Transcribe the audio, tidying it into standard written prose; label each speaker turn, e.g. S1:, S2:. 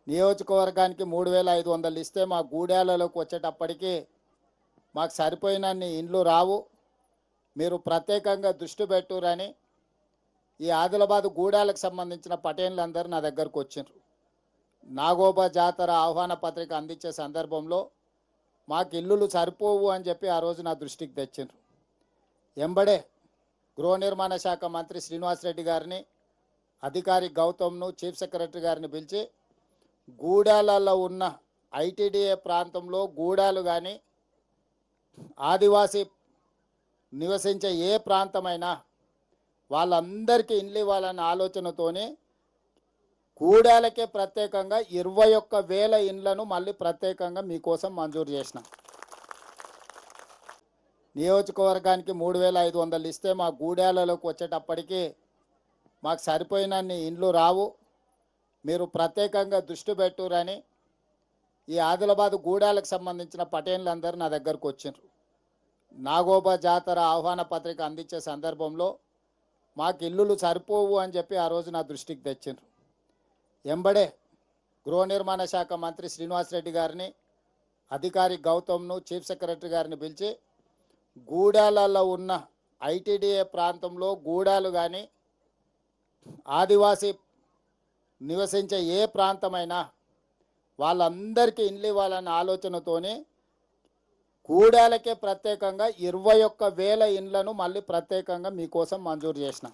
S1: నియోజకవర్గానికి 3,500 ఇస్తే మా గూడాలలోకి వచ్చేటప్పటికి మాకు సరిపోయినన్ని ఇండ్లు రావు, మీరు ప్రత్యేకంగా దృష్టి పెట్టురని ఈ ఆదిలాబాద్ గూడాలకు సంబంధించిన పటేన్లందరూ నా దగ్గరకు వచ్చారు. నాగోబా జాతర ఆహ్వాన పత్రిక అందించే సందర్భంలో మాకు ఇల్లులు సరిపోవు అని చెప్పి ఆ రోజు నా దృష్టికి తెచ్చారు. ఎంబడే గృహ నిర్మాణ శాఖ మంత్రి శ్రీనివాస్ రెడ్డి గారిని, అధికారి గౌతమ్ను, చీఫ్ సెక్రటరీ గారిని పిలిచి గూడాలలో ఉన్న ఐటీడీఏ ప్రాంతంలో గూడాలు కానీ ఆదివాసీ నివసించే ఏ ప్రాంతమైనా వాళ్ళందరికీ ఇండ్లు ఇవ్వాలన్న ఆలోచనతోనే గూడాలకే ప్రత్యేకంగా 21,000 ఇండ్లను మళ్ళీ ప్రత్యేకంగా మీకోసం మంజూరు చేసిన. నియోజకవర్గానికి 3,500 ఇస్తే మా గూడాలలోకి వచ్చేటప్పటికి మాకు సరిపోయినన్ని ఇండ్లు రావు, మీరు ప్రత్యేకంగా దృష్టి పెట్టురని ఈ ఆదిలాబాద్ గూడాలకు సంబంధించిన పటేన్లందరూ నా దగ్గరకు వచ్చారు. నాగోబా జాతర ఆహ్వాన పత్రిక అందించే సందర్భంలో మాకు ఇల్లులు సరిపోవు అని చెప్పి ఆ రోజు నా దృష్టికి తెచ్చారు. ఎంబడే గృహ నిర్మాణ శాఖ మంత్రి శ్రీనివాస్ రెడ్డి గారిని, అధికారి గౌతమ్ను, చీఫ్ సెక్రటరీ గారిని పిలిచి గూడాలలో ఉన్న ఐటీడీఏ ప్రాంతంలో గూడాలు కానీ ఆదివాసీ నివసించే ఏ ప్రాంతమైనా వాళ్ళందరికీ ఇండ్లు ఇవ్వాలన్న ఆలోచనతోనే గూడాలకే ప్రత్యేకంగా 21,000 ఇండ్లను మళ్ళీ ప్రత్యేకంగా మీకోసం మంజూరు చేసిన.